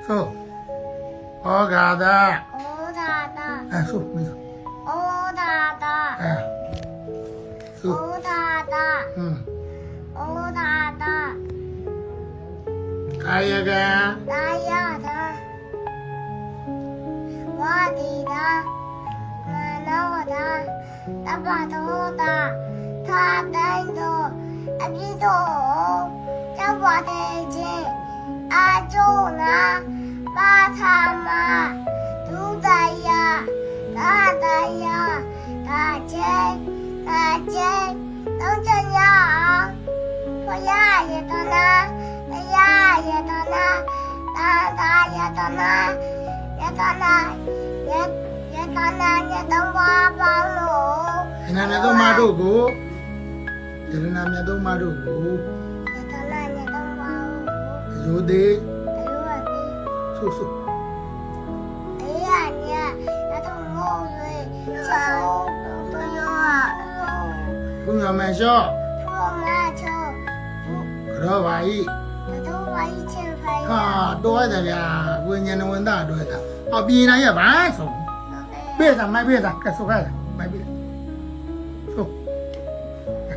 ဆိုဩဃာတာ ဩဒါတာ ဆိုမင်းဆို ဩဒါတာ ဆို ဩဒါတာ ဟွန်း ဩဒါတာ ကာယကံ ဒါယတာဝါဒီတာမနောတာတပ္ပတောတာသာတိုင်းသောအပြည့်သောကျောက်ပါတဲ့ချင်းအာကျုံနာပါသာမဒုဒယသာဒယသာချေသာချေတောင်းချညာဘုရားရတနာဘုရားရတနာသာသာရတနာရတနာရတနာရတဝါပေါလို့ ယနာမြတ်သောမတို့ကိုယနာမြတ်သောမတို့ကို ရတနာရတဝါ ယိုသေး အယုအတိ ဆိုဆို အေးရညရတမောရွေချောဘုရား ဘုညာမလျှော့ ဘုရားချော ကြောပါဤ တော့ဝိုင်းချင်ဖိုင် ဟာတော်ရတယ်ဗျာဝိညာဉ်ဝန်သားတော်ရတာအပြေနိုင်ရပါဆုံးပြေးတာမိုက်ပြေးတာကဲဆိုခိုင်းမိုက်ပြေးဆို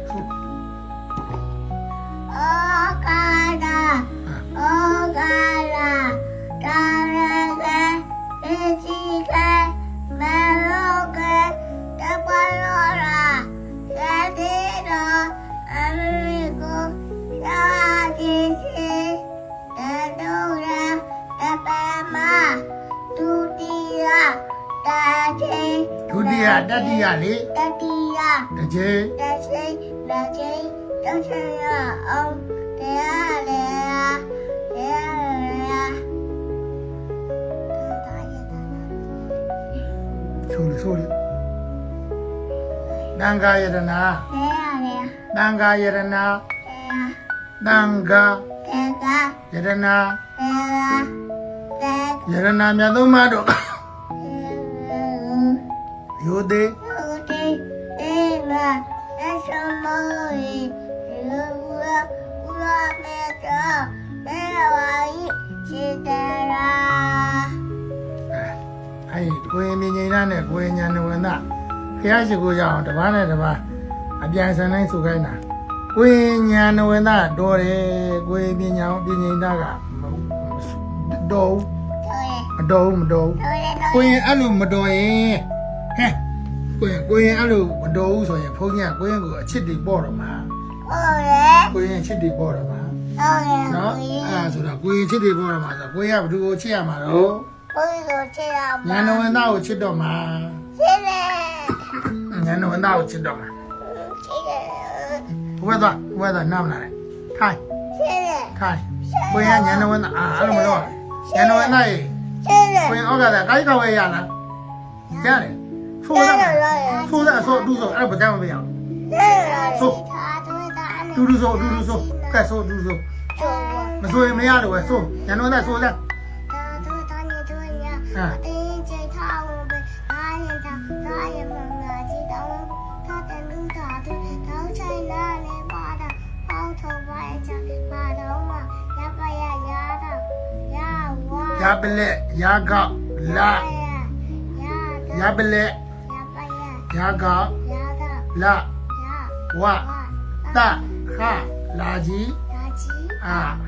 ဆို ဩကာဒါဩကာလာကာရကေအစီကေမလောကေတပလောရာသေတေတော်အမေကိုသာတိစီတတော်ရာတပမဒုတိယတတိ ဒုတိယတတိယလေ တတိယ တစ်ချိန် တချိလက်ချင်းတောင်းချင်ရအောင်တရားလေတရားလေ ဆိုလို့ဆိုလို့တန်ခါယရနာ တရားလေ တန်ခါယရနာ တရား တန်ခါ တရား ယရနာ တရားတရား ယရနာမြတ်သုံးပါးတို့ယိုသေး ဟုတ်တယ်အေးလာအစမောရီလူလာမေတာမေဝါယိချေတရာ အဲ့ကိုရင်မြင်နေတာနဲ့ကိုရင်ညာနဝန္တဖះရှိခိုးကြအောင်တပားနဲ့တပားအပြန်ဆန်တိုင်းဆိုခိုင်းတာကိုရင်ညာနဝန္တတော်တယ်ကိုရင်ပညာပညာတာကတော် တော်ရ မတော်မတော် တော်ရ ကိုရင်အဲ့လိုမတော်ရင်ဟဲ့ကိုရင်အဲ့လိုမတော်ဘူးဆိုရင်ဘုန်းကြီးကကိုရင်ကိုအချစ်တွေပေါ့တော့မှာ ဟုတ်ရ ကိုရင်ချစ်တွေပေါ့တော့မှာ ဟုတ်ရ နော်အဲ့ဒါဆိုတော့ကိုရင်ချစ်တွေပေါ့တော့မှာဆိုကိုရင်ကဘယ်သူကိုချစ်ရမှာတော့ ဘုရားချေရပါ ညာနဝန္တကိုချစ်တော့မှာ ချေရ ညာနဝန္တကိုချစ်တော့မှာ ချေရ ဘယ်သွားနားမလားထိုင် ချေရ ထိုင်ကိုရင်ကညာနဝန္တအဲ့လိုမလုပ်ညာနဝန္တရေ ချေရ ကိုရင်ဩဃာတာကိုက်ကောက်ရရလားရတယ်ဆိုးတာဆိုးတာဆိုတူဆိုအဲ့ဒါဘာမှမပြောင်း ဆိုသာတို့တာအနေ တူဆိုကဲဆိုတူဆို ကျော် မဆိုရင်မရတော့ပဲဆိုညာနဝန္တဆိုးလား သာတို့တာနေတို့ညာအတင်းချေထားဝင်ပဲအားရင်သာသာရမငါကြည့်တော့သာတန်လူသာတို့တောင်းချိုင်လာနေပါတော့ပေါင်းထုတ်ပါကြပါတော့မှရပါရရတော့ရဝါ ရပလက်ရကောက်လာရပလက် ရပါရ ရကောက် ရတော့ လာ ရ ဝတခလာကြီး 大鸡， အာ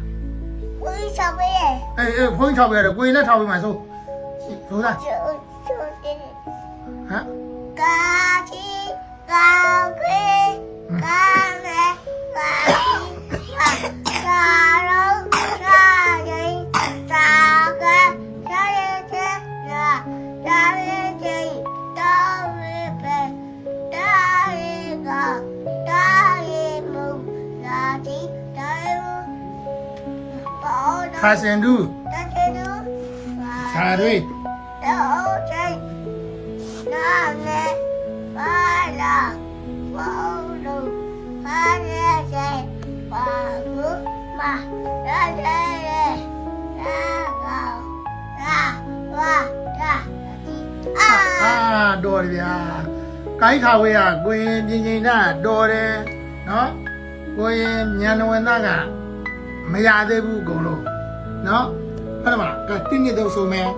我小贝， အေးဖုန်းထောက်ပြရတယ်ကိုရင်နဲ့ထောက်ပြမှာဆိုဆိုလား 就的 ဟမ် 嘎鸡嘎龟嘎嘞嘎鸡嘎肉嘎人嘎个嘎人吃呀嘎人吃大日本大日高大日木大鸡大日宝 ခါစင်တူ 大鸡都 ခါတွေ တော့ချင်နာနေပါလာဘောလုံးပါရဲချင်ပါဘူးမရတဲ့ရာကောရာဝါရာအာ အာတော်တယ်ဗျာကိုင်းခါဝေးကကိုရင်ပြင်ချိန်တာတော်တယ်နော်ကိုရင်ညာနဝန္တကမရသေးဘူးအကုန်လုံးနော် ဟုတ်တယ်မလားကဲတင်းနှစ်တော့ဆိုမယ်